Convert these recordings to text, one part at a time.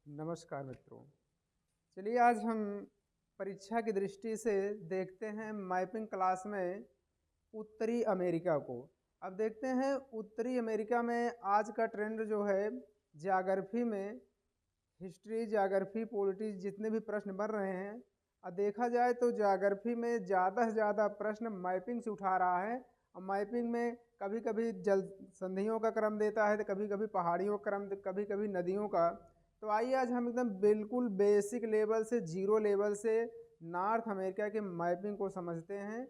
नमस्कार मित्रों। चलिए आज हम परीक्षा की दृष्टि से देखते हैं मैपिंग क्लास में उत्तरी अमेरिका को। अब देखते हैं उत्तरी अमेरिका में आज का ट्रेंड जो है ज्योग्राफी में हिस्ट्री, ज्योग्राफी, पॉलिटिक्स जितने भी प्रश्न बन रहे हैं, अब देखा जाए तो ज्योग्राफी में ज़्यादा से ज़्यादा प्रश्न मैपिंग से उठा रहा है। और मैपिंग में कभी कभी जल संधियों का क्रम देता है, तो कभी कभी पहाड़ियों का क्रम, कभी कभी नदियों का। तो आइए आज हम एकदम बिल्कुल बेसिक लेवल से, जीरो लेवल से नॉर्थ अमेरिका के मैपिंग को समझते हैं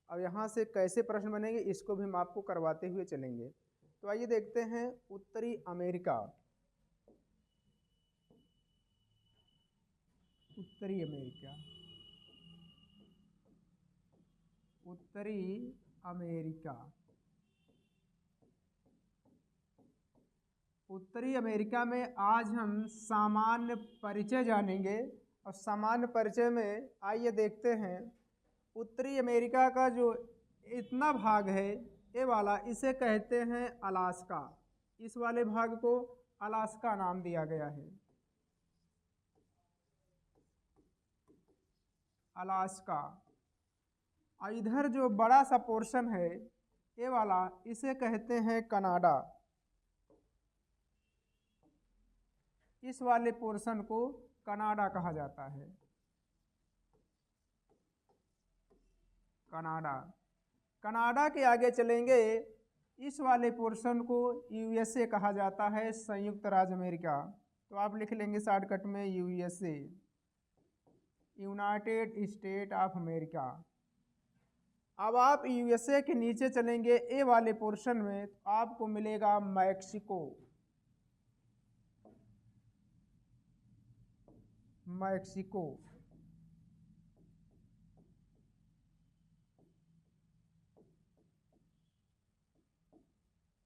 और यहाँ से कैसे प्रश्न बनेंगे इसको भी हम आपको करवाते हुए चलेंगे। तो आइए देखते हैं उत्तरी अमेरिका। उत्तरी अमेरिका, उत्तरी अमेरिका, उत्तरी अमेरिका में आज हम सामान्य परिचय जानेंगे। और सामान्य परिचय में आइए देखते हैं उत्तरी अमेरिका का जो इतना भाग है ये वाला, इसे कहते हैं अलास्का। इस वाले भाग को अलास्का नाम दिया गया है। अलास्का। और इधर जो बड़ा सा पोर्शन है ये वाला, इसे कहते हैं कनाडा। इस वाले पोर्शन को कनाडा कहा जाता है। कनाडा। कनाडा के आगे चलेंगे, इस वाले पोर्शन को यूएसए कहा जाता है, संयुक्त राज्य अमेरिका। तो आप लिख लेंगे शॉर्टकट में USA, United state of America. अब आप यूएसए के नीचे चलेंगे ए वाले पोर्शन में, तो आपको मिलेगा मैक्सिको। मैक्सिको।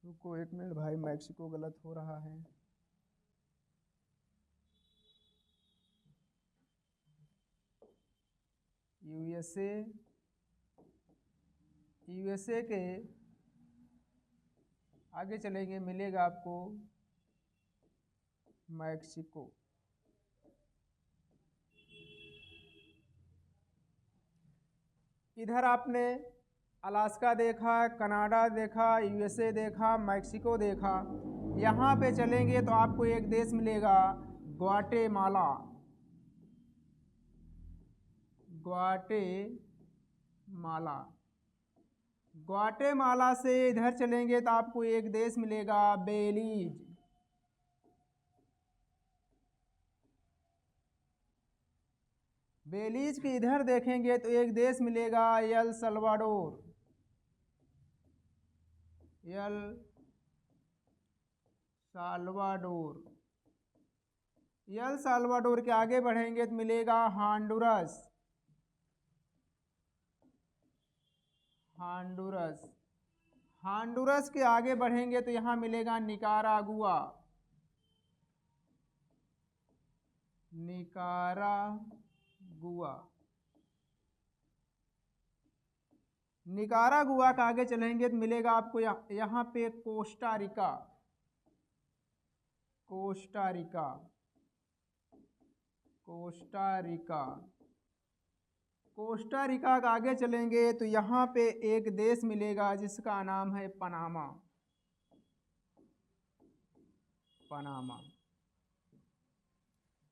रुको एक मिनट भाई, मैक्सिको गलत हो रहा है। यूएसए, यूएसए के आगे चलेंगे मिलेगा आपको मैक्सिको। इधर आपने अलास्का देखा, कनाडा देखा, यूएसए देखा, मैक्सिको देखा। यहाँ पे चलेंगे तो आपको एक देश मिलेगा ग्वाटेमाला। ग्वाटेमाला। ग्वाटेमाला से इधर चलेंगे तो आपको एक देश मिलेगा बेलीज। बेलीज के इधर देखेंगे तो एक देश मिलेगा El Salvador. L Salvador. El Salvador के आगे बढ़ेंगे तो मिलेगा हांडुरस। हांडुरस। हांडुरस के आगे बढ़ेंगे तो यहाँ मिलेगा निकारागुआ। निकारागुआ। निकारागुआ का आगे चलेंगे तो मिलेगा आपको यहाँ पे Costa Rica. Costa Rica. Costa Rica. Costa Rica का आगे चलेंगे तो यहाँ पे एक देश मिलेगा जिसका नाम है पनामा। पनामा।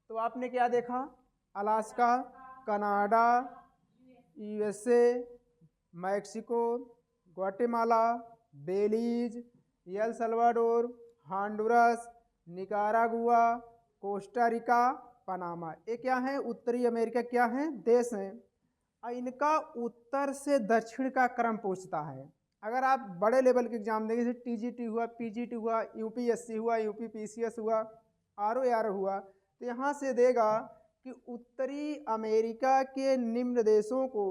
तो आपने क्या देखा? Alaska, Canada, USA, Mexico, Guatemala, Belize, El Salvador, Honduras, Nicaragua, Costa Rica, Panama. ये क्या है? उत्तरी अमेरिका क्या है? देश हैं। इनका उत्तर से दक्षिण का क्रम पूछता है। अगर आप बड़े लेवल के एग्जाम देंगे, जैसे टीजीटी हुआ, पीजीटी हुआ, यूपीएससी हुआ, यूपीपीसीएस हुआ, आरओआर हुआ, तो यहाँ से देगा कि उत्तरी अमेरिका के निम्न देशों को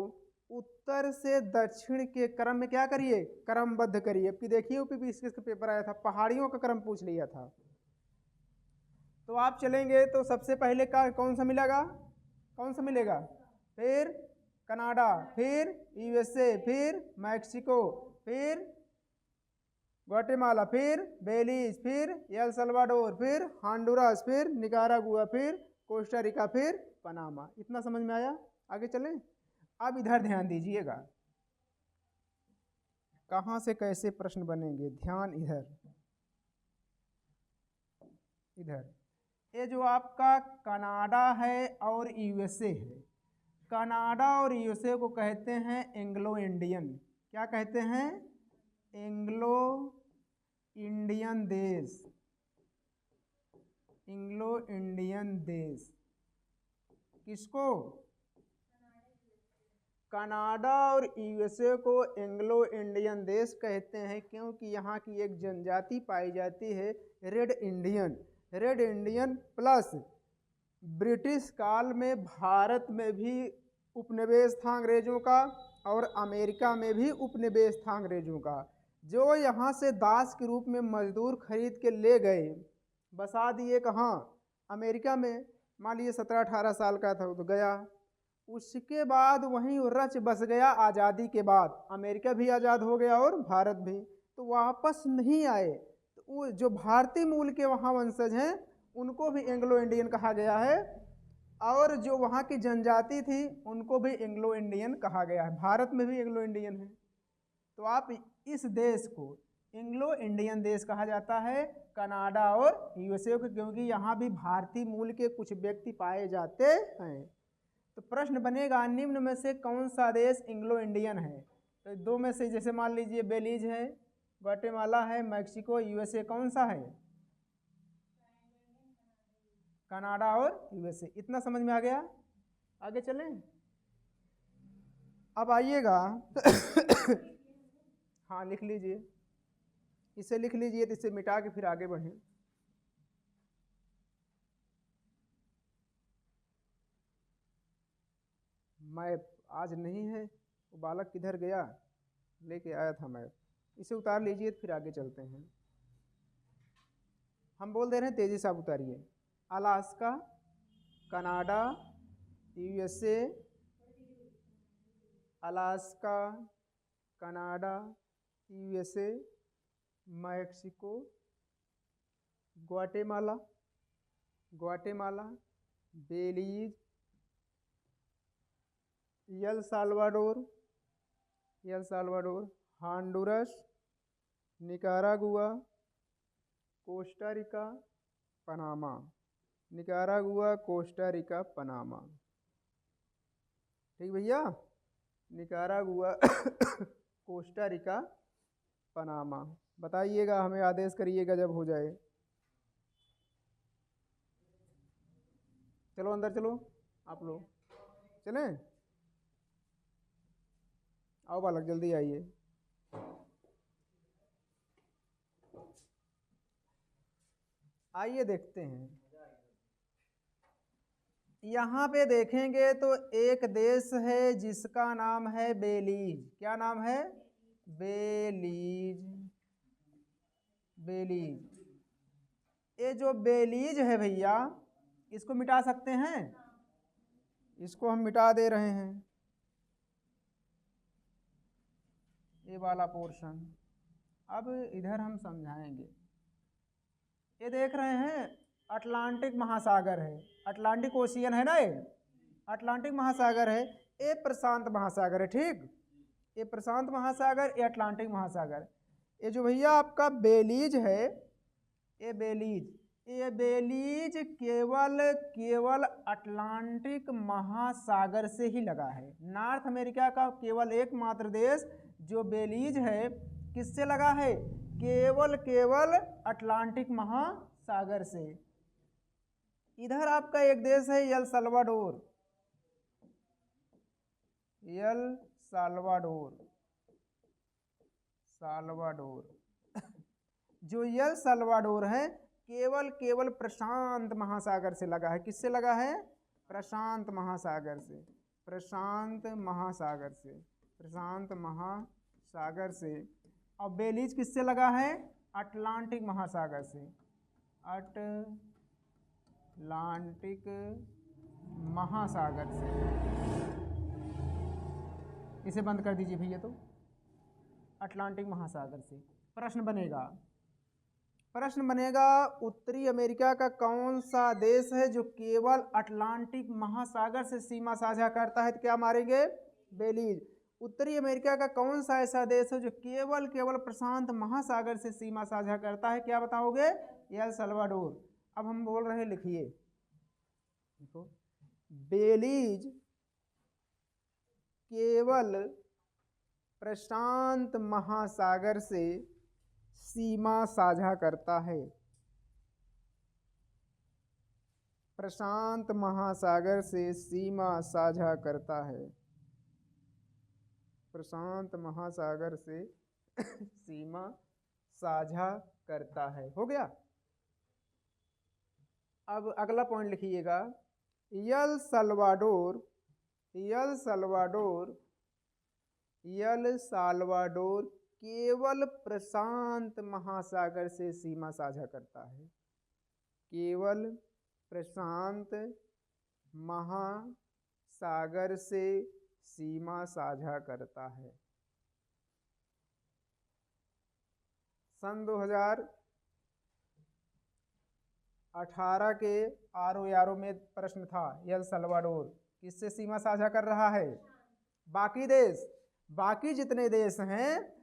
उत्तर से दक्षिण के क्रम में क्या करिए? क्रमबद्ध करिए। अब देखिए यूपीपीसीएस का पेपर आया था, पहाड़ियों का क्रम पूछ लिया था। तो आप चलेंगे तो सबसे पहले का कौन सा मिलेगा? कौन सा मिलेगा? फिर कनाडा, फिर यूएसए, फिर मैक्सिको, फिर ग्वाटेमाला, फिर बेलीज, फिर एल सल्वाडोर, फिर हॉन्डुरास, फिर निकारागुआ, फिर कोस्टा रिका, फिर पनामा। इतना समझ में आया? आगे चलें। अब इधर ध्यान दीजिएगा, कहाँ से कैसे प्रश्न बनेंगे। ध्यान इधर, इधर ये जो आपका कनाडा है और यूएसए है, कनाडा और यूएसए को कहते हैं एंग्लो इंडियन। क्या कहते हैं? एंग्लो इंडियन देश, एंग्लो इंडियन देश। किसको? कनाडा और यूएसए को एंग्लो इंडियन देश कहते हैं, क्योंकि यहाँ की एक जनजाति पाई जाती है red Indian. Red Indian plus British काल में भारत में भी उपनिवेश था अंग्रेजों का, और अमेरिका में भी उपनिवेश था अंग्रेजों का, जो यहाँ से दास के रूप में मजदूर खरीद के ले गए, बसा दिए कहाँ? अमेरिका में। मान लीजिए 17-18 साल का था तो गया, उसके बाद वहीं रच बस गया। आज़ादी के बाद अमेरिका भी आज़ाद हो गया और भारत भी, तो वापस नहीं आए। तो वो जो भारतीय मूल के वहाँ वंशज हैं उनको भी एंग्लो इंडियन कहा गया है, और जो वहाँ की जनजाति थी उनको भी एंग्लो इंडियन कहा गया है। भारत में भी एंग्लो इंडियन है। तो आप इस देश को एंग्लो इंडियन देश कहा जाता है, कनाडा और यूएसए को, क्योंकि यहाँ भी भारतीय मूल के कुछ व्यक्ति पाए जाते हैं। तो प्रश्न बनेगा, निम्न में से कौन सा देश एंग्लो इंडियन है? तो दो में से, जैसे मान लीजिए बेलीज है, ग्वाटेमाला है, मैक्सिको, यूएसए, कौन सा है? कनाडा और यूएसए। इतना समझ में आ गया? आगे चलें। अब आइएगा हाँ लिख लीजिए, इसे लिख लीजिए, तो इसे मिटा के फिर आगे बढ़ें। मैप आज नहीं है, वो बालक किधर गया? लेके आया था मैप, इसे उतार लीजिए, फिर आगे चलते हैं। हम बोल दे रहे हैं, तेजी से आप उतारिए। Alaska, Canada, USA, Alaska, Canada, USA, Mexico, Guatemala, Guatemala, Belize, El Salvador, El Salvador, Honduras, Nicaragua, Costa Rica, Panama. Nicaragua, Costa Rica, Panama. ठीक भैया, निकारागुआ कोस्टा रिका, पनामा। बताइएगा, हमें आदेश करिएगा जब हो जाए। चलो अंदर चलो, आप लोग चलें। आओ बालक, जल्दी आइए। आइए देखते हैं, यहाँ पे देखेंगे तो एक देश है जिसका नाम है बेलीज। क्या नाम है? बेलीज। बेलीज, ये जो बेलीज है भैया, इसको मिटा सकते हैं? इसको हम मिटा दे रहे हैं, ये वाला पोर्शन। अब इधर हम समझाएंगे। ये देख रहे हैं, अटलांटिक महासागर है, अटलांटिक ओशियन है ना, ये अटलांटिक महासागर है, ये प्रशांत महासागर है। ठीक, ये प्रशांत महासागर, ये अटलांटिक महासागर। ये जो भैया आपका बेलीज है, ये बेलीज केवल अटलांटिक महासागर से ही लगा है। नॉर्थ अमेरिका का केवल एकमात्र देश जो बेलीज है, किससे लगा है? केवल अटलांटिक महासागर से। इधर आपका एक देश है एल साल्वाडोर, एल साल्वाडोर, जो एल साल्वाडोर है केवल प्रशांत महासागर से लगा है। किससे लगा है? प्रशांत महासागर से, प्रशांत महासागर से, प्रशांत महासागर से। और बेलीज किससे लगा है? अटलांटिक महासागर से, अटलांटिक महासागर से। इसे बंद कर दीजिए भैया। तो अटलांटिक महासागर से प्रश्न बनेगा उत्तरी अमेरिका का कौन सा देश है जो केवल अटलांटिक महासागर से सीमा साझा करता है? तो क्या मारेंगे? बेलीज। उत्तरी अमेरिका का कौन सा ऐसा देश है जो केवल प्रशांत महासागर से सीमा साझा करता है? क्या बताओगे? El Salvador. अब हम बोल रहे हैं, लिखिए, देखो, बेलीज केवल प्रशांत महासागर से सीमा साझा करता है। प्रशांत महासागर से सीमा साझा करता है। प्रशांत महासागर से सीमा साझा करता है। हो गया। अब अगला पॉइंट लिखिएगा, एल साल्वाडोर केवल प्रशांत महासागर से सीमा साझा करता है। केवल प्रशांत महासागर से सीमा साझा करता है। सन 2018 के ROARO में प्रश्न था, एल सल्वाडोर किससे सीमा साझा कर रहा है? बाकी जितने देश हैं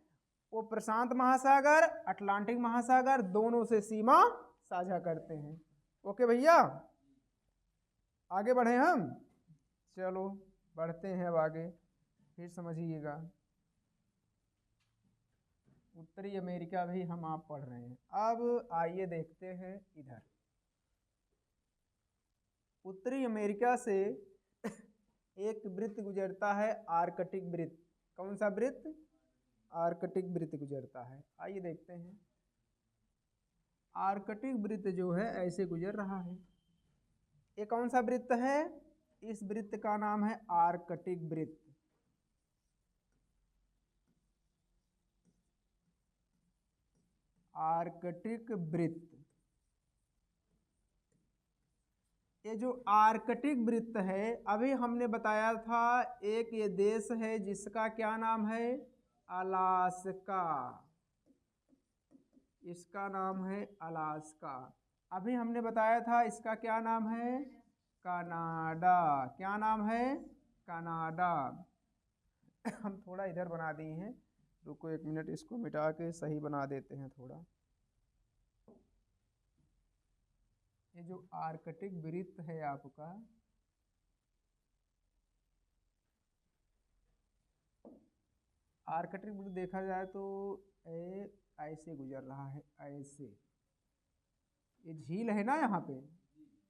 वो प्रशांत महासागर, अटलांटिक महासागर दोनों से सीमा साझा करते हैं। ओके भैया, आगे बढ़े हम। चलो बढ़ते हैं अब आगे, फिर समझिएगा। उत्तरी अमेरिका भी हम आप पढ़ रहे हैं। अब आइए देखते हैं इधर। उत्तरी अमेरिका से एक वृत्त गुजरता है, आर्कटिक वृत्त। कौन सा वृत्त? आर्कटिक वृत्त गुजरता है। आइए देखते हैं। आर्कटिक वृत्त जो है ऐसे गुजर रहा है। ये कौन सा वृत्त है? इस वृत्त का नाम है आर्कटिक वृत्त। आर्कटिक वृत्त। ये जो आर्कटिक वृत्त है, अभी हमने बताया था, एक ये देश है जिसका क्या नाम है? अलास्का। इसका नाम है अलास्का। अभी हमने बताया था इसका क्या नाम है? कनाडा। क्या नाम है? कनाडा। हम थोड़ा इधर बना दिए हैं, रुको एक मिनट, इसको मिटा के सही बना देते हैं थोड़ा। ये जो आर्कटिक वृत्त है आपका, आर्कटिक वृत्त देखा जाए तो ऐसे गुजर रहा है, ऐसे। ये झील है ना यहाँ पे,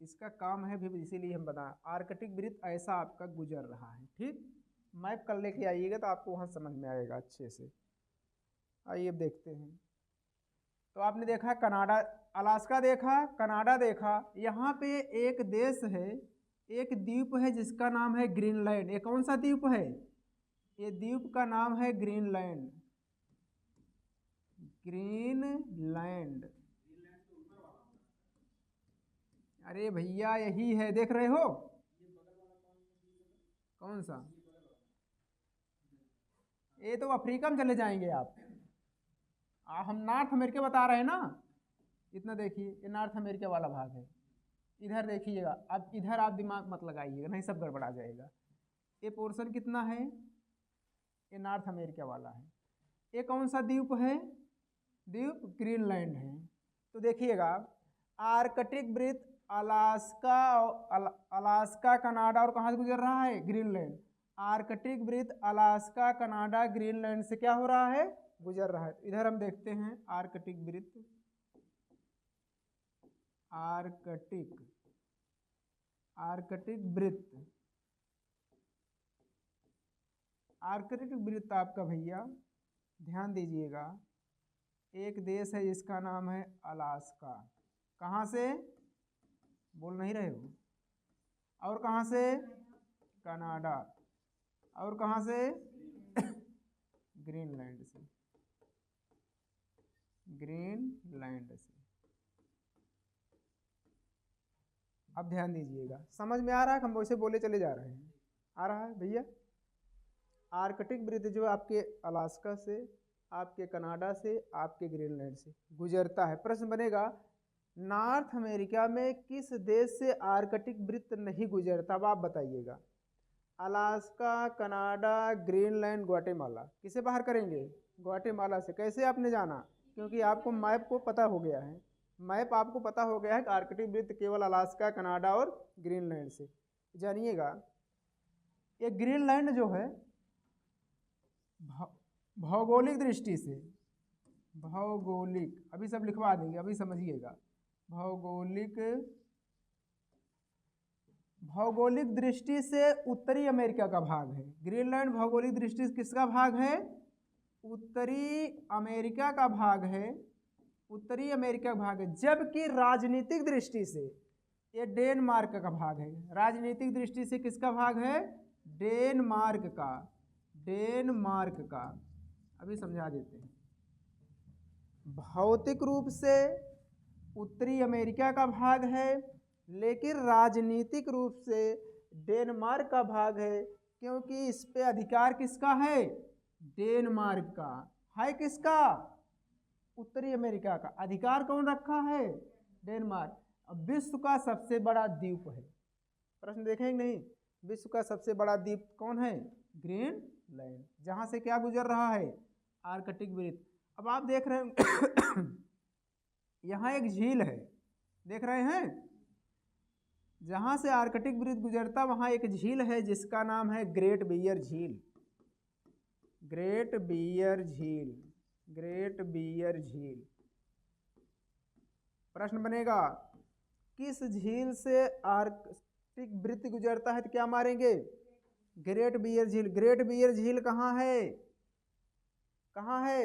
इसका काम है भी, इसीलिए हम बता, आर्कटिक वृत्त ऐसा आपका गुजर रहा है। ठीक, मैप कर लेके आइएगा तो आपको वहाँ समझ में आएगा अच्छे से। आइए अब देखते हैं। तो आपने देखा कनाडा, अलास्का देखा, कनाडा देखा। यहाँ पे एक देश है, एक द्वीप है जिसका नाम है ग्रीनलैंड। ये कौन सा द्वीप है? ये द्वीप का नाम है ग्रीनलैंड। ग्रीनलैंड। अरे भैया यही है, देख रहे हो? कौन सा? ये तो अफ्रीका में चले जाएंगे आप। हम नॉर्थ अमेरिका बता रहे हैं ना। इतना देखिए, ये नॉर्थ अमेरिका वाला भाग है। इधर देखिएगा, अब इधर आप दिमाग मत लगाइएगा, नहीं सब गड़बड़ा जाएगा। ये पोर्शन कितना है? ये नॉर्थ अमेरिका वाला है। ये कौन सा द्वीप है? द्वीप ग्रीनलैंड है। तो देखिएगा, आर्कटिक वृत्त अलास्का, कनाडा और कहाँ से गुजर रहा है? ग्रीनलैंड। आर्कटिक वृत्त अलास्का, कनाडा, ग्रीनलैंड से क्या हो रहा है? गुजर रहा है। इधर हम देखते हैं आर्कटिक वृत्त। आर्कटिक वृत्त। आर्कटिक वृत्त आपका भैया ध्यान दीजिएगा, एक देश है जिसका नाम है अलास्का। कहाँ से? बोल नहीं रहे हो? और कहाँ से? कनाडा। और कहाँ से? ग्रीनलैंड से। ग्रीनलैंड से। अब ध्यान दीजिएगा, समझ में आ रहा है? हम वैसे बोले चले जा रहे हैं। आ रहा है भैया? आर्कटिक वृत्त जो आपके अलास्का से आपके कनाडा से, आपके ग्रीनलैंड से गुजरता है। प्रश्न बनेगा नॉर्थ अमेरिका में किस देश से आर्कटिक वृत्त नहीं गुजरता? अब आप बताइएगा। अलास्का, कनाडा, ग्रीनलैंड, ग्वाटेमाला, किसे बाहर करेंगे? ग्वाटेमाला से। कैसे आपने जाना? क्योंकि आपको मैप को पता हो गया है, मैप आपको पता हो गया है कि आर्कटिक वृत्त केवल अलास्का, कनाडा और ग्रीनलैंड से। जानिएगा ये ग्रीनलैंड जो है भौगोलिक दृष्टि से, भौगोलिक, अभी सब लिखवा देंगे, अभी समझिएगा। भौगोलिक दृष्टि से उत्तरी अमेरिका का भाग है। ग्रीनलैंड भौगोलिक दृष्टि से किसका भाग है? उत्तरी अमेरिका का भाग है, उत्तरी अमेरिका का भाग है। जबकि राजनीतिक दृष्टि से ये डेनमार्क का भाग है। राजनीतिक दृष्टि से किसका भाग है? डेनमार्क का, डेनमार्क का। अभी समझा देते हैं। भौतिक रूप से उत्तरी अमेरिका का भाग है, लेकिन राजनीतिक रूप से डेनमार्क का भाग है, क्योंकि इस पे अधिकार किसका है? डेनमार्क का है। किसका? उत्तरी अमेरिका का। अधिकार कौन रखा है? डेनमार्क। अब विश्व का सबसे बड़ा द्वीप है। प्रश्न देखेंगे नहीं? विश्व का सबसे बड़ा द्वीप कौन है? ग्रीनलैंड। जहां से क्या गुजर रहा है? आर्कटिक वृत्त। अब आप देख रहे हैं यहाँ एक झील है, देख रहे हैं? जहां से आर्कटिक वृत्त गुजरता वहां एक झील है जिसका नाम है ग्रेट बियर झील। ग्रेट बियर झील, ग्रेट बियर झील। प्रश्न बनेगा किस झील से आर्कटिक वृत्त गुजरता है? तो क्या मारेंगे? ग्रेट बियर झील। ग्रेट बियर झील कहाँ है? कहाँ है?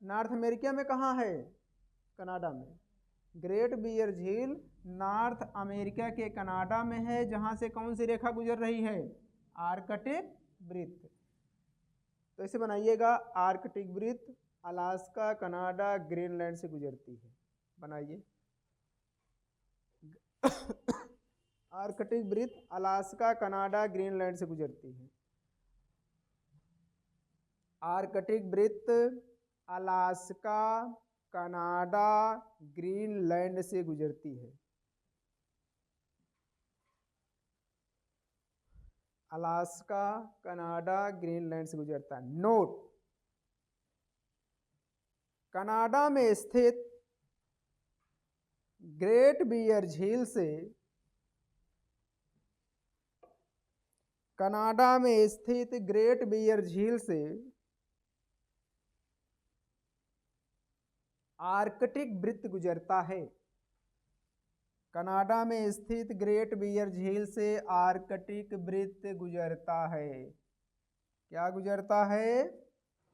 नॉर्थ अमेरिका में। कहाँ है? कनाडा में। ग्रेट बियर झील नॉर्थ अमेरिका के कनाडा में है, जहां से कौन सी रेखा गुजर रही है? आर्कटिक वृत्त। तो इसे बनाइएगा, आर्कटिक वृत्त अलास्का, कनाडा, ग्रीनलैंड से गुजरती है। बनाइए आर्कटिक वृत्त अलास्का, कनाडा, ग्रीनलैंड से गुजरती है। आर्कटिक वृत्त अलास्का, कनाडा, ग्रीनलैंड से गुजरती है। अलास्का, कनाडा, ग्रीनलैंड से गुजरता है। नोट, कनाडा में स्थित ग्रेट बियर झील से, कनाडा में स्थित ग्रेट बियर झील से आर्कटिक वृत्त गुजरता है। कनाडा में स्थित ग्रेट बियर झील से आर्कटिक वृत्त गुजरता है। क्या गुजरता है?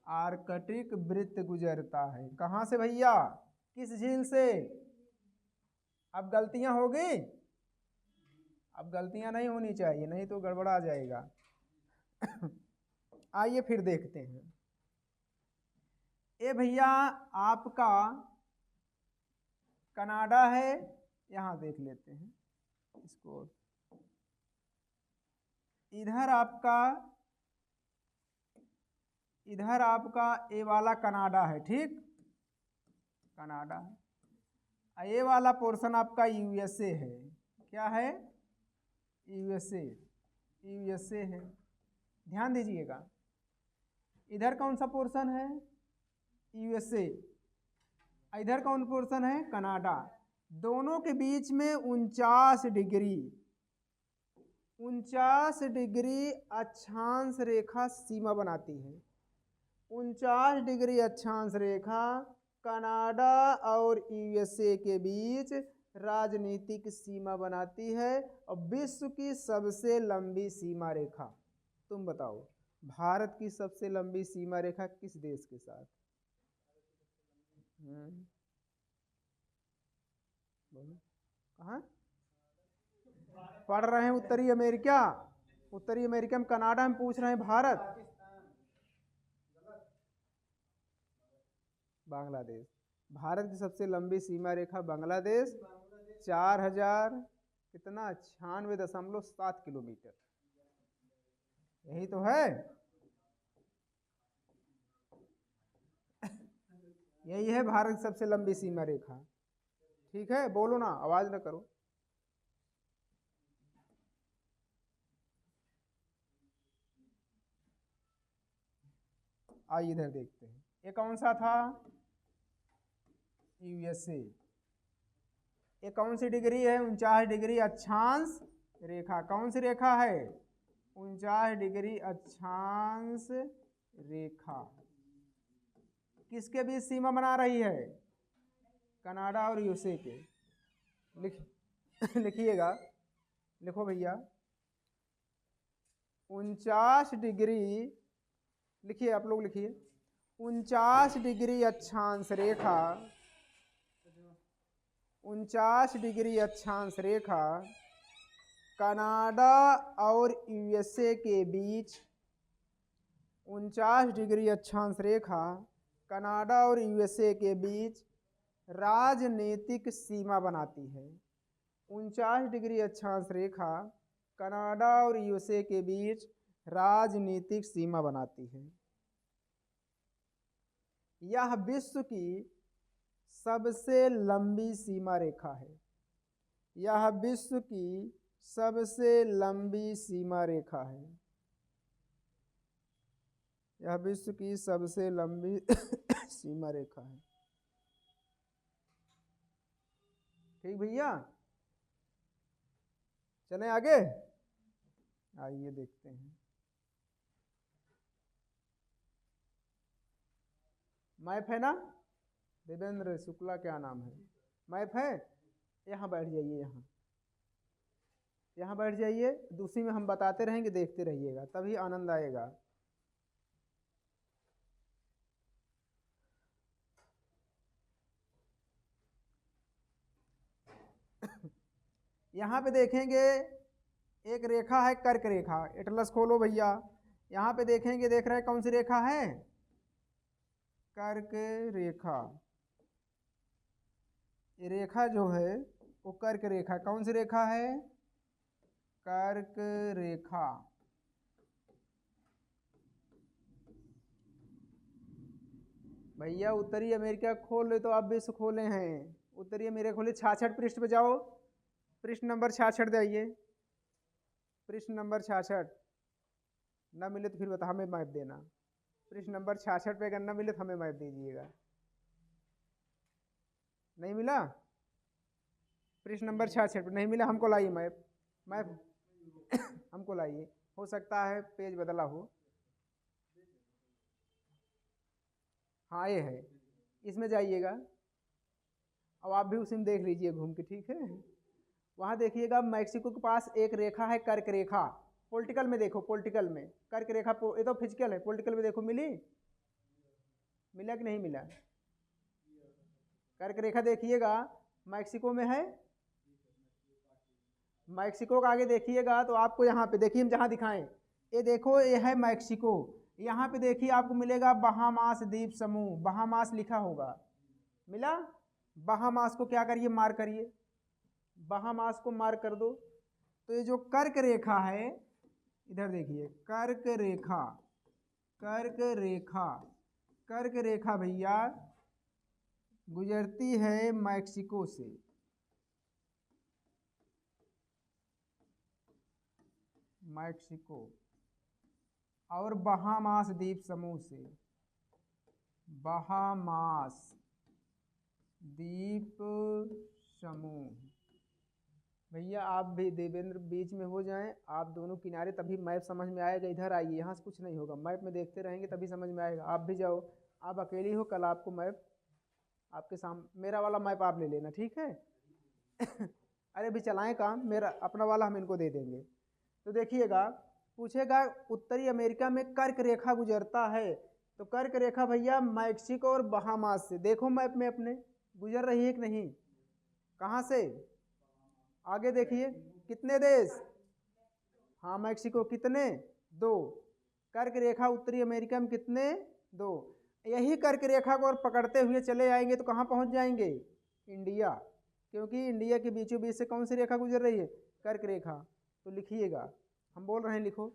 आर्कटिक वृत्त गुजरता है। कहाँ से भैया? किस झील से? अब गलतियां होगी? अब गलतियां नहीं होनी चाहिए, नहीं तो गड़बड़ा जाएगा। आइए फिर देखते हैं। ए भैया आपका कनाडा है, यहां देख लेते हैं इसको। इधर आपका ए वाला कनाडा है, ठीक? कनाडा है। ये वाला पोर्शन आपका यूएसए है। क्या है? यूएसए, यूएसए है। ध्यान दीजिएगा, इधर कौन सा पोर्शन है? यूएसए। इधर कौन पोर्शन है? कनाडा। दोनों के बीच में 49 डिग्री, 49 डिग्री अक्षांश रेखा सीमा बनाती है। 49 डिग्री अक्षांश रेखा कनाडा और यूएसए के बीच राजनीतिक सीमा बनाती है और विश्व की सबसे लंबी सीमा रेखा। तुम बताओ, भारत की सबसे लंबी सीमा रेखा किस देश के साथ? कहाँ पढ़ रहे हैं? उत्तरी अमेरिका। उत्तरी अमेरिका में कनाडा में पूछ रहे हैं भारत। बांग्लादेश। भारत की सबसे लंबी सीमा रेखा बांग्लादेश 4000 कितना 96.7 किलोमीटर। यही तो है। यही है भारत की सबसे लंबी सीमा रेखा। ठीक है, बोलो ना, आवाज ना करो। आइए इधर देखते हैं, ये कौन सा था? यूएसए। ये कौन सी डिग्री है? 49 डिग्री अक्षांश रेखा। कौन सी रेखा है? 49 डिग्री अक्षांश रेखा। किसके बीच सीमा बना रही है? कनाडा और यूएसए के। लिखिएगा, लिखो भैया, 49 डिग्री, लिखिए आप लोग, लिखिए 49 डिग्री अक्षांश रेखा, 49 डिग्री अक्षांश रेखा कनाडा और यूएसए के बीच, 49 डिग्री अक्षांश रेखा कनाडा और यूएसए के बीच राजनीतिक सीमा बनाती है। 49 डिग्री अक्षांश रेखा कनाडा और यूएसए के बीच राजनीतिक सीमा बनाती है। यह विश्व की सबसे लंबी सीमा रेखा है। यह विश्व की सबसे लंबी सीमा रेखा है। यह विश्व की सबसे लंबी सीमा रेखा है। ठीक भैया, चलें आगे। आइए देखते हैं, मैप है ना? देवेंद्र शुक्ला क्या नाम है? मैप है? यहाँ बैठ जाइए, यहाँ बैठ जाइए। दूसरी में हम बताते रहेंगे, देखते रहिएगा, तभी आनंद आएगा। यहाँ पे देखेंगे एक रेखा है, कर्क रेखा। एटलस खोलो भैया, यहाँ पे देखेंगे, देख रहे हैं कौन सी रेखा है? कर्क रेखा। ये रेखा जो है वो कर्क रेखा। कौन सी रेखा है? कर्क रेखा। भैया उत्तरी अमेरिका खोल ले तो आप विश्व खोले हैं। उत्तरी अमेरिका खोले। 66 पृष्ठ पे जाओ, पृष्ठ नंबर 66 जाइए, पृष्ठ नंबर 66। ना मिले तो फिर बता, हमें मैप देना। पृष्ठ नंबर 66 पे अगर ना मिले तो हमें मैप दीजिएगा। नहीं मिला? पृष्ठ नंबर 66 पे नहीं मिला, हमको लाइए मैप। मैप हमको लाइए, हो सकता है पेज बदला हो। हाँ ये है, इसमें जाइएगा। अब आप भी उसी में देख लीजिए घूम के, ठीक है? वहाँ देखिएगा मैक्सिको के पास एक रेखा है, कर्क रेखा। पॉलिटिकल में देखो, पॉलिटिकल में कर्क रेखा, ये तो फिजिकल है, पॉलिटिकल में देखो, मिली? मिला कि नहीं मिला? कर्क रेखा देखिएगा, मैक्सिको में है। मैक्सिको का आगे देखिएगा तो आपको यहाँ पे देखिए, हम जहाँ दिखाएं, ये देखो, ये है मैक्सिको। यहाँ पे देखिए आपको मिलेगा बहामास द्वीप समूह, बहामास लिखा होगा। मिला? बहामास को क्या करिए, मार्क करिए, बहामास को मार्क कर दो। तो ये जो कर्क रेखा है, इधर देखिए, कर्क रेखा, कर्क रेखा, कर्क रेखा भैया गुजरती है मैक्सिको से। मैक्सिको और बहामास द्वीप समूह से, बहामास द्वीप समूह। भैया आप भी देवेंद्र बीच में हो जाएं, आप दोनों किनारे, तभी मैप समझ में आएगा। इधर आइए, यहाँ से कुछ नहीं होगा, मैप में देखते रहेंगे तभी समझ में आएगा। आप भी जाओ, आप अकेली हो, कल आपको मैप आपके सामने, मेरा वाला मैप आप ले लेना, ठीक है? अरे अभी चलाएं काम, मेरा अपना वाला हम इनको दे देंगे। तो देखिएगा, पूछेगा उत्तरी अमेरिका में कर्क रेखा गुजरता है, तो कर्क रेखा भैया मैक्सिको और बहामास से, देखो मैप में अपने गुजर रही है कि नहीं? कहाँ से? आगे देखिए, कितने देश? हाँ मैक्सिको, कितने? 2। कर्क रेखा उत्तरी अमेरिका में कितने? 2। यही कर्क रेखा को और पकड़ते हुए चले आएंगे तो कहाँ पहुँच जाएंगे? इंडिया, क्योंकि इंडिया के बीचों बीच से कौन सी रेखा गुजर रही है? कर्क रेखा। तो लिखिएगा, हम बोल रहे हैं, लिखो।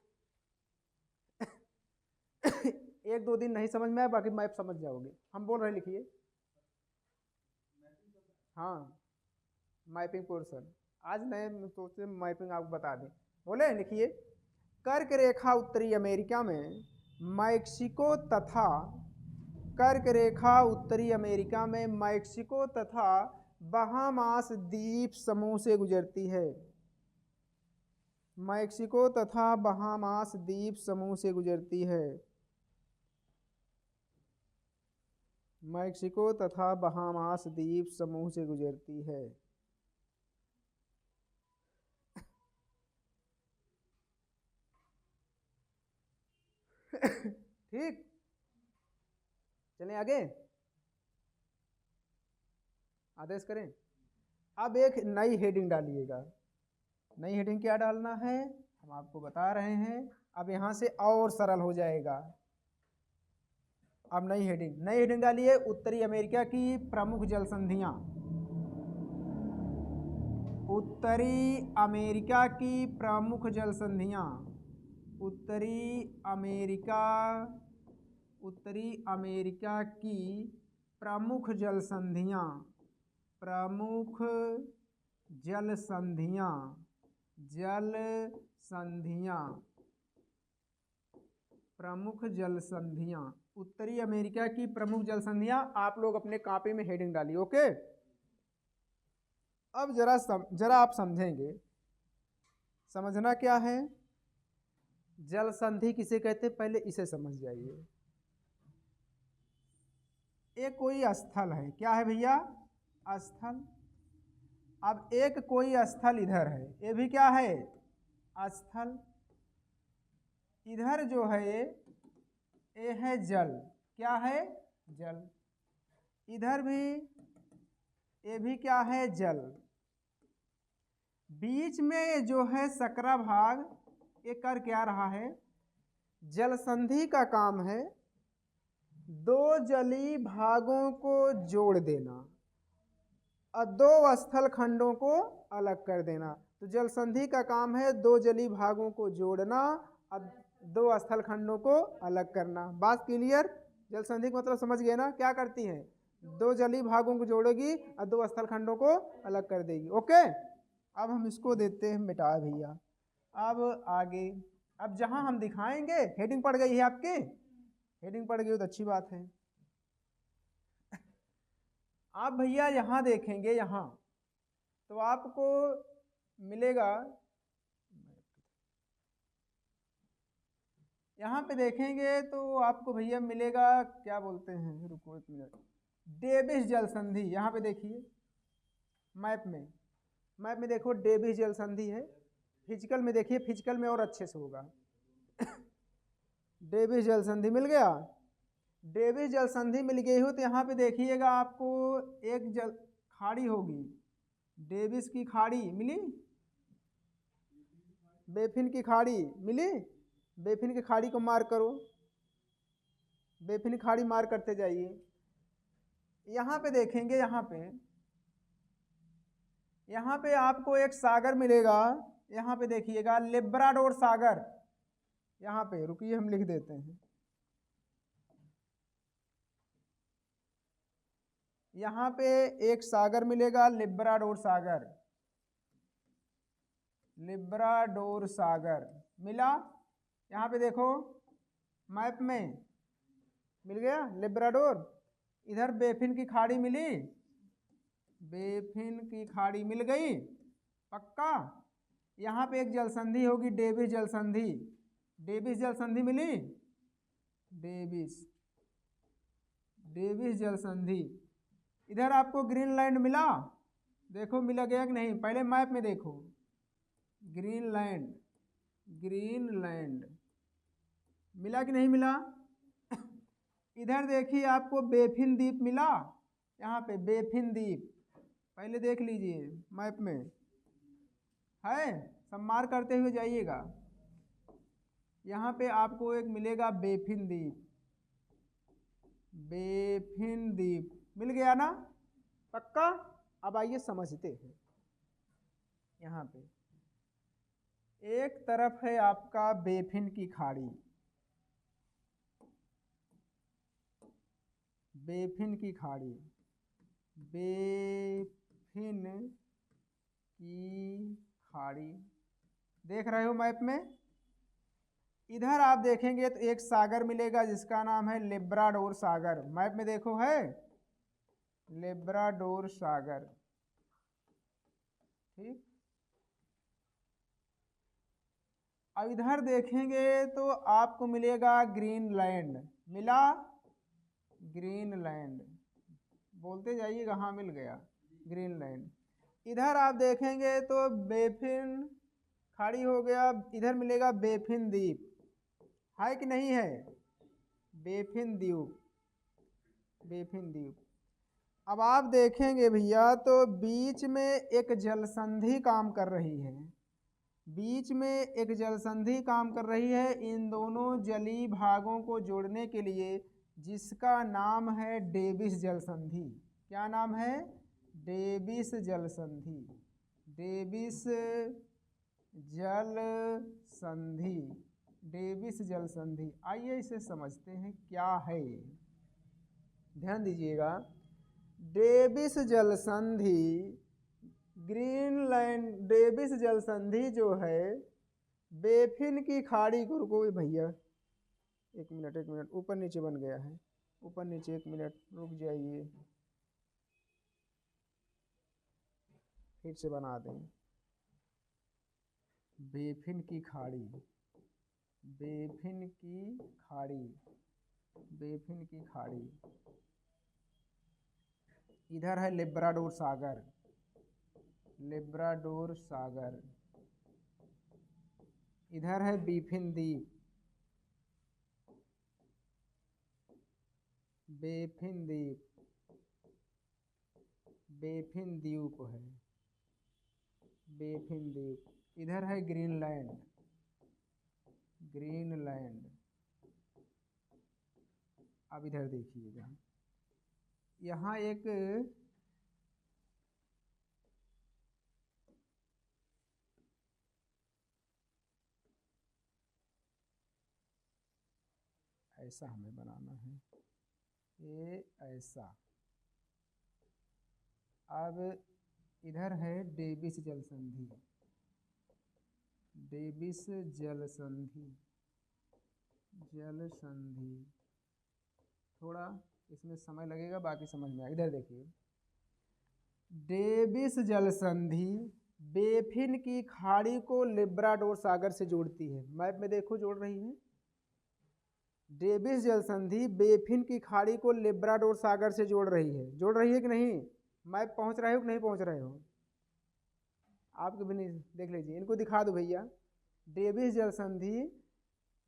1-2 दिन नहीं समझ में आया, बाकी मैप समझ जाओगे। हम बोल रहे हैं, लिखिए, हाँ, मैपिंग पोर्शन आज नए सोचे मैपिंग आपको बता दें। बोले लिखिए, कर्क रेखा उत्तरी अमेरिका में मैक्सिको तथा कर्क रेखा उत्तरी अमेरिका में मैक्सिको तथा बहामास द्वीप समूह से गुजरती है। मैक्सिको तथा बहामास द्वीप समूह से गुजरती है। मैक्सिको तथा बहामास द्वीप समूह से गुजरती है। ठीक, चलें आगे, आदेश करें। अब एक नई हेडिंग डालिएगा। नई हेडिंग क्या डालना है हम आपको बता रहे हैं। अब यहां से और सरल हो जाएगा। अब नई हेडिंग डालिए, उत्तरी अमेरिका की प्रमुख जलसंधियां। उत्तरी अमेरिका की प्रमुख जलसंधियां। उत्तरी अमेरिका की प्रमुख जलसंधियां। प्रमुख जलसंधियां। प्रमुख जलसंधियां। उत्तरी अमेरिका की प्रमुख जलसंधियां। आप लोग अपने कॉपी में हेडिंग डालिए। ओके, अब जरा आप समझेंगे। समझना क्या है, जलसंधि किसे कहते, पहले इसे समझ जाइए। एक कोई स्थल है, क्या है भैया, स्थल। अब एक कोई स्थल इधर है, ये भी क्या है, स्थल। इधर जो है ये है जल, क्या है, जल। इधर भी ये भी क्या है, जल। बीच में जो है सकरा भाग, ये कर क्या रहा है, जलसंधि का काम है दो जली भागों को जोड़ देना और दो स्थल खंडों को अलग कर देना। तो जलसंधि का काम है दो जली भागों को जोड़ना और दो स्थल खंडों को अलग करना। बात क्लियर, जलसंधि का मतलब समझ गए ना, क्या करती है, दो जली भागों को जोड़ेगी और दो स्थल खंडों को अलग कर देगी। ओके, अब हम इसको देते हैं मिटा भैया। अब आगे, अब जहां हम दिखाएंगे, हेडिंग पड़ गई है आपकी, हेडिंग पड़ गई तो अच्छी बात है। आप भैया यहां देखेंगे, यहां तो आपको मिलेगा, यहां पे देखेंगे तो आपको भैया मिलेगा, क्या बोलते हैं, रुको एक मिनट, डेविस जलसंधि। यहां पे देखिए मैप में देखो डेविस जलसंधि है। फिजिकल में देखिए, फिजिकल में और अच्छे से होगा। डेविस जलसंधि मिल गया। डेविस जलसंधि मिल गई हो तो यहाँ पे देखिएगा आपको एक जल खाड़ी होगी, डेविस की खाड़ी मिली, बेफिन की खाड़ी मिली। बेफिन की खाड़ी को मार करो, बेफिन की खाड़ी मार करते जाइए। यहाँ पे देखेंगे, यहाँ पे आपको एक सागर मिलेगा। यहाँ पे देखिएगा लिब्राडोर सागर। यहाँ पे रुकिए, हम लिख देते हैं। यहाँ पे एक सागर मिलेगा, लिब्राडोर सागर। लिब्राडोर सागर मिला। यहाँ पे देखो मैप में मिल गया लिब्राडोर। इधर बेफिन की खाड़ी मिली, बेफिन की खाड़ी मिल गई, पक्का। यहाँ पे एक जलसंधि होगी, डेविस जलसंधि। डेविस जलसंधि मिली, डेविस जलसंधि। इधर आपको ग्रीनलैंड मिला, देखो मिला गया कि नहीं, पहले मैप में देखो। ग्रीनलैंड मिला कि नहीं मिला। इधर देखिए आपको बेफिन द्वीप मिला। यहाँ पे बेफिन द्वीप पहले देख लीजिए, मैप में है, सब मार करते हुए जाइएगा। यहाँ पे आपको एक मिलेगा बेफिन द्वीप। बेफिन द्वीप मिल गया ना, पक्का। अब आइए समझते हैं। यहाँ पे एक तरफ है आपका बेफिन की खाड़ी, बेफिन की खाड़ी, बेफिन बेफिन की खाड़ी देख रहे हो मैप में। इधर आप देखेंगे तो एक सागर मिलेगा जिसका नाम है लेब्राडोर सागर। मैप में देखो है लेब्राडोर सागर, ठीक। अब इधर देखेंगे तो आपको मिलेगा ग्रीनलैंड। मिला ग्रीनलैंड, बोलते जाइएगा, हाँ मिल गया ग्रीनलैंड। इधर आप देखेंगे तो बेफिन खाड़ी हो गया, इधर मिलेगा बेफिन द्वीप, है कि नहीं है, बेफिन द्वीप, बेफिन द्वीप। अब आप देखेंगे भैया तो बीच में एक जलसंधि काम कर रही है, बीच में एक जलसंधि काम कर रही है इन दोनों जलीय भागों को जोड़ने के लिए, जिसका नाम है डेविस जलसंधि। क्या नाम है, डेविस जलसंधि, डेविस जल संधि, डेविस जल संधि। आइए इसे समझते हैं क्या है, ध्यान दीजिएगा। डेविस जल संधि, ग्रीनलैंड डेविस जल संधि जो है बेफिन की खाड़ी को, रुको भैया एक मिनट, ऊपर नीचे बन गया है, ऊपर नीचे, एक मिनट रुक जाइए, फिर से बना दें। बेफिन की खाड़ी, बेफिन की खाड़ी, बेफिन की खाड़ी, इधर है लेब्राडोर सागर, लेब्राडोर सागर, इधर है बेफिन द्वीप, बेफिन द्वीप, बेफिन द्वीप है, बेफिन द्वीप। इधर है ग्रीनलैंड, ग्रीनलैंड। अब इधर देखिएगा, यहाँ एक ऐसा हमें बनाना है, ये ऐसा। अब इधर है डेविस जल संधि, डेविस जल संधि, जल संधि। थोड़ा इसमें समय लगेगा, बाकी समझ में आएगा। इधर देखिए, डेविस जल संधि बेफिन की खाड़ी को लेब्राडोर सागर से जोड़ती है। मैप में देखो जोड़ रही है, डेविस जल संधि बेफिन की खाड़ी को लेब्राडोर सागर से जोड़ रही है, जोड़ रही है कि नहीं। मैप पहुंच रहे हो कि नहीं पहुंच रहे हो, आपके भी नहीं, देख लीजिए, इनको दिखा दो भैया। डेविस जल संधि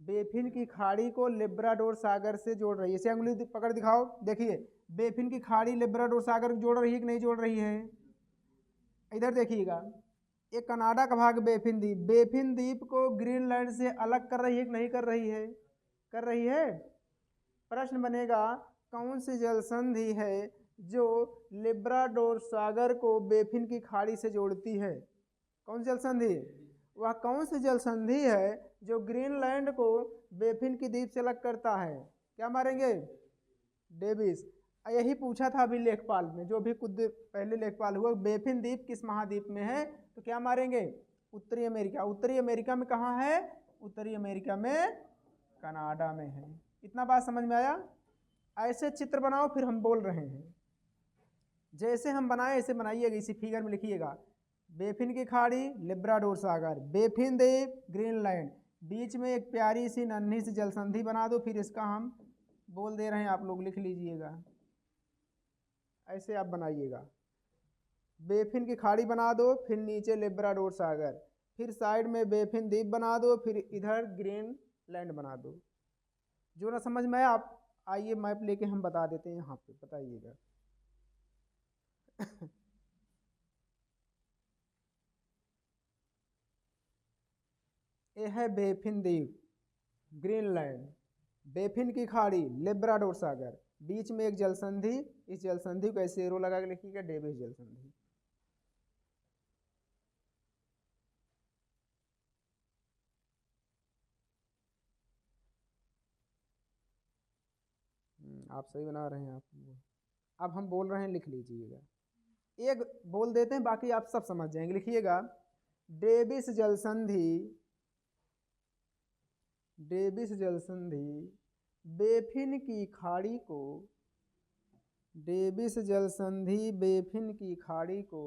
बेफिन की खाड़ी को लेब्राडोर सागर से जोड़ रही है, इसे उंगली पकड़ दिखाओ, देखिए बेफिन की खाड़ी लेब्राडोर सागर जोड़ रही है कि नहीं जोड़ रही है। इधर देखिएगा, एक कनाडा का भाग बेफिन द्वीप, बेफिन द्वीप को ग्रीनलैंड से अलग कर रही है कि नहीं कर रही है, कर रही है। प्रश्न बनेगा कौन सी जल संधि है जो लेब्राडोर सागर को बेफिन की खाड़ी से जोड़ती है, कौन सी जल संधि, वह कौन सी जल संधि है जो ग्रीनलैंड को बेफिन की द्वीप से अलग करता है। क्या मारेंगे, डेविस। यही पूछा था अभी लेखपाल में, जो भी कुछ पहले लेखपाल हुआ, बेफिन द्वीप किस महाद्वीप में है, तो क्या मारेंगे, उत्तरी अमेरिका। उत्तरी अमेरिका में कहाँ है, उत्तरी अमेरिका में कनाडा में है। इतना बात समझ में आया। ऐसे चित्र बनाओ, फिर हम बोल रहे हैं, जैसे हम बनाए ऐसे बनाइएगा, इसी फिगर में लिखिएगा। बेफिन की खाड़ी लेब्राडोर सागर, बेफिन द्वीप ग्रीनलैंड, बीच में एक प्यारी सी नन्ही सी जलसंधि बना दो, फिर इसका हम बोल दे रहे हैं, आप लोग लिख लीजिएगा, ऐसे आप बनाइएगा। बेफिन की खाड़ी बना दो, फिर नीचे लेब्राडोर सागर, फिर साइड में बेफिन द्वीप बना दो, फिर इधर ग्रीनलैंड बना दो। जो ना समझ में आया, आप आइए मैप लेके हम बता देते हैं, यहाँ पे बताइएगा। ये है बेफिन द्वीप, ग्रीनलैंड, बेफिन की खाड़ी लेब्राडोर सागर, बीच में एक जलसंधि, इस जलसंधि को ऐसे एरो लगा के लिखिएगा, डेविस जलसंधि। आप सही बना रहे हैं आप। अब हम बोल रहे हैं, लिख लीजिएगा। एक बोल देते हैं, बाकी आप सब समझ जाएंगे। लिखिएगा, डेविस जल संधि, डेविस जल संधि बेफिन की खाड़ी को, डेविस जल संधि बेफिन की खाड़ी को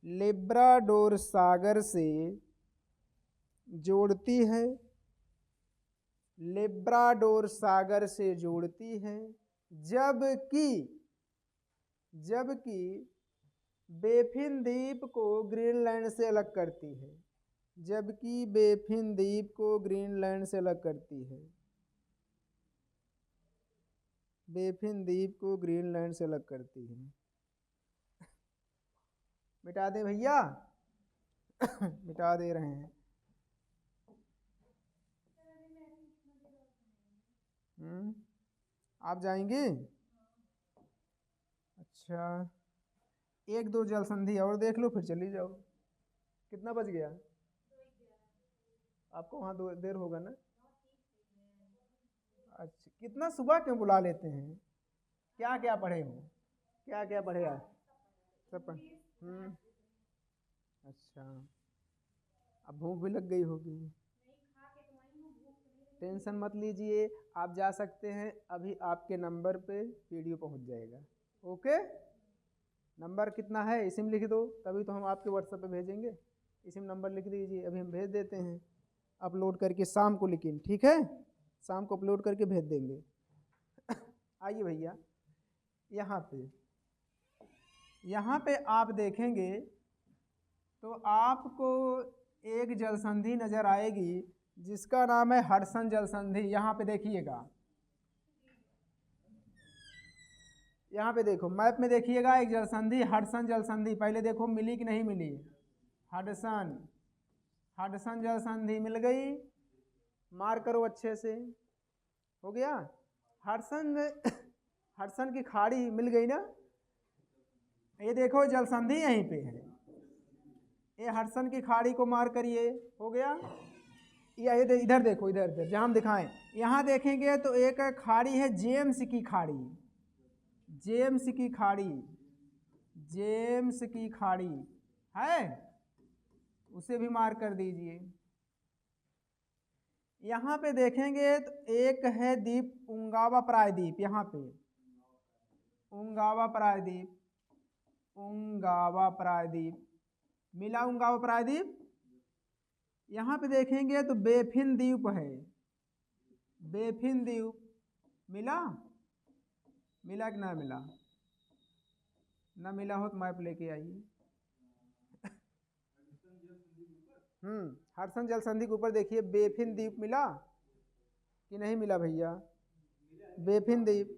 लेब्राडोर सागर से जोड़ती है, लेब्राडोर सागर से जोड़ती है, जबकि बेफिन द्वीप को ग्रीनलैंड से अलग करती है, जबकि बेफिन द्वीप को ग्रीनलैंड से अलग करती है, बेफिन द्वीप को ग्रीनलैंड से अलग करती है। मिटा दें भैया? मिटा दे रहे हैं। आप जाएंगे? अच्छा, एक दो जल संधि और देख लो, फिर चली जाओ। कितना बज गया? आपको वहाँ देर होगा ना? अच्छा, कितना सुबह क्यों बुला लेते हैं? क्या क्या पढ़े हो? क्या क्या पढ़े आज? सब पढ़। अच्छा, अब भूख भी लग गई होगी। टेंशन मत लीजिए, आप जा सकते हैं। अभी आपके नंबर पे वीडियो पहुंच जाएगा। ओके, नंबर कितना है इसी में लिख दो, तभी तो हम आपके व्हाट्सएप पे भेजेंगे। इसी में नंबर लिख दीजिए, अभी हम भेज देते हैं अपलोड करके शाम को, लेकिन ठीक है, शाम को अपलोड करके भेज देंगे। आइए भैया, यहाँ पे आप देखेंगे तो आपको एक जल संधि नजर आएगी जिसका नाम है हडसन जल संधि। यहाँ पे देखिएगा, यहाँ पे देखो मैप में देखिएगा, एक जल संधि हडसन जल संधि। पहले देखो मिली कि नहीं मिली। हडसन, हडसन जल संधि मिल गई, मार करो अच्छे से, हो गया। हडसन की खाड़ी मिल गई ना। ये देखो जल संधि यहीं पे है, ये हडसन की खाड़ी को मार करिए, हो गया। या ये इधर देखो, इधर जहाँ हम दिखाएं, यहाँ देखेंगे तो एक खाड़ी है जेम्स की खाड़ी, जेम्स की खाड़ी, जेम्स की खाड़ी है, उसे भी मार कर दीजिए। यहाँ पे देखेंगे तो एक है द्वीप उंगावा प्रायद्वीप, यहाँ पे उंगावा प्रायद्वीप, उंगावा प्रायद्वीप मिला, उंगावा प्रायद्वीप। यहाँ पे देखेंगे तो बेफिन द्वीप है, बेफिन द्वीप मिला, मिला कि ना मिला? ना मिला हो तो मैप लेके आइए। हडसन जल संधि के ऊपर देखिए, बेफिन द्वीप मिला कि नहीं मिला भैया? बेफिन द्वीप,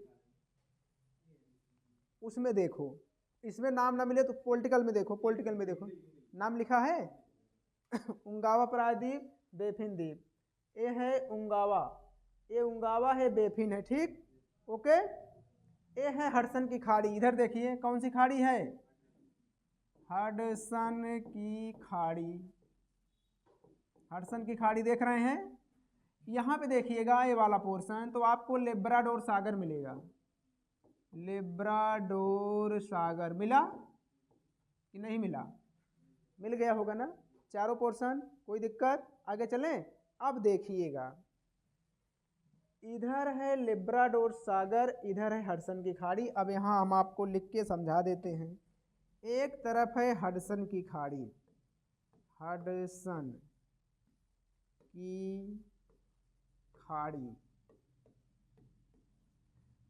उसमें देखो, इसमें नाम ना मिले तो पॉलिटिकल में देखो, पॉलिटिकल में देखो नाम लिखा है। उंगावा प्रायद्वीप, बेफिन द्वीप, ये है उंगावा, ये उंगावा है, बेफिन है, ठीक, ओके। ये है हडसन की खाड़ी, इधर देखिए कौन सी खाड़ी है? हडसन की खाड़ी, हडसन की खाड़ी देख रहे हैं। यहाँ पे देखिएगा ये वाला पोर्शन, तो आपको लेब्राडोर सागर मिलेगा, लेब्राडोर सागर मिला कि नहीं मिला? मिल गया होगा ना, चारों पोर्शन, कोई दिक्कत? आगे चलें। अब देखिएगा, इधर है लेब्राडोर सागर, इधर है हडसन की खाड़ी। अब यहाँ हम आपको लिख के समझा देते हैं। एक तरफ है हडसन की खाड़ी, हडसन की खाड़ी,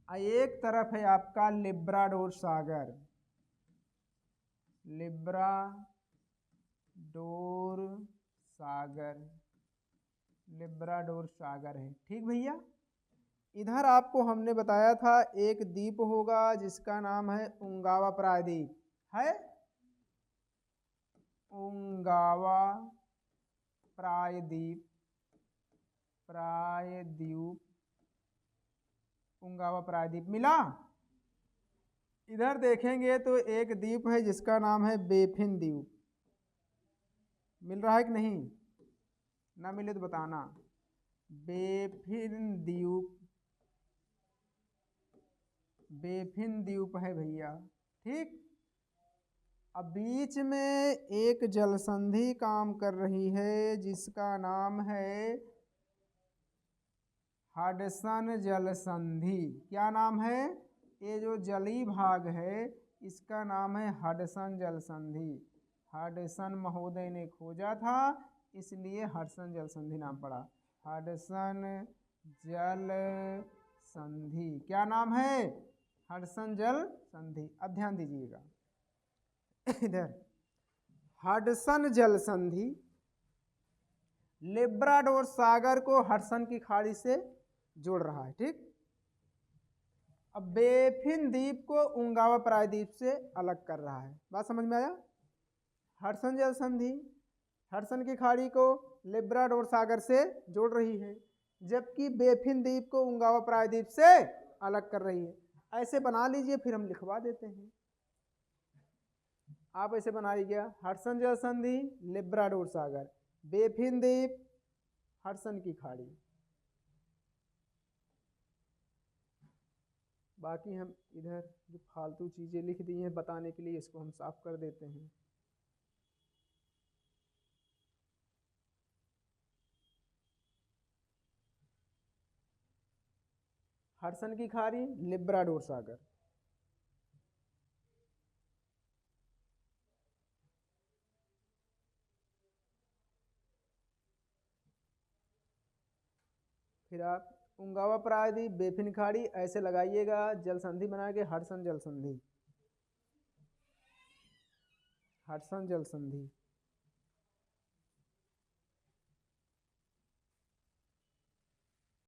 एक तरफ है आपका लेब्राडोर सागर, लेब्राडोर सागर, लेब्राडोर सागर है, ठीक भैया। इधर आपको हमने बताया था एक द्वीप होगा जिसका नाम है उंगावा प्रायद्वीप, है उंगावा प्रायद्वीप, प्रायद्वीप, उंगावा प्रायद्वीप मिला। इधर देखेंगे तो एक द्वीप है जिसका नाम है बेफिन द्वीप, मिल रहा है कि नहीं? ना मिले तो बताना। बेफिन द्वीप, बेफिन द्वीप है भैया, ठीक। अब बीच में एक जल संधि काम कर रही है जिसका नाम है हडसन जल संधि। क्या नाम है? ये जो जली भाग है इसका नाम है हडसन जल संधि। हडसन महोदय ने खोजा था इसलिए हडसन जल संधि नाम पड़ा। हडसन जल संधि क्या नाम है? हडसन जल संधि। अब ध्यान दीजिएगा इधर, हडसन जल संधि लेब्राडोर सागर को हडसन की खाड़ी से जोड़ रहा है, ठीक। अब बेफिन द्वीप को उंगावा प्रायद्वीप से अलग कर रहा है। बात समझ में आया? हडसन जल संधि हडसन की खाड़ी को लेब्राडोर सागर से जोड़ रही है, जबकि बेफिन द्वीप को उंगावा प्रायद्वीप से अलग कर रही है। ऐसे बना लीजिए, फिर हम लिखवा देते हैं। आप ऐसे बनाइएगा, हडसन जल संधि लेब्राडोर सागर, बेफिन द्वीप, हडसन की खाड़ी। बाकी हम इधर जो फालतू चीजें लिख दी हैं बताने के लिए, इसको हम साफ कर देते हैं। हडसन की खाड़ी, लेब्राडोर सागर। फिर आप उंगावा प्रायद्वीप, बेफिन खाड़ी ऐसे लगाइएगा, जल संधि बना के हडसन जल संधि, हडसन जल संधि।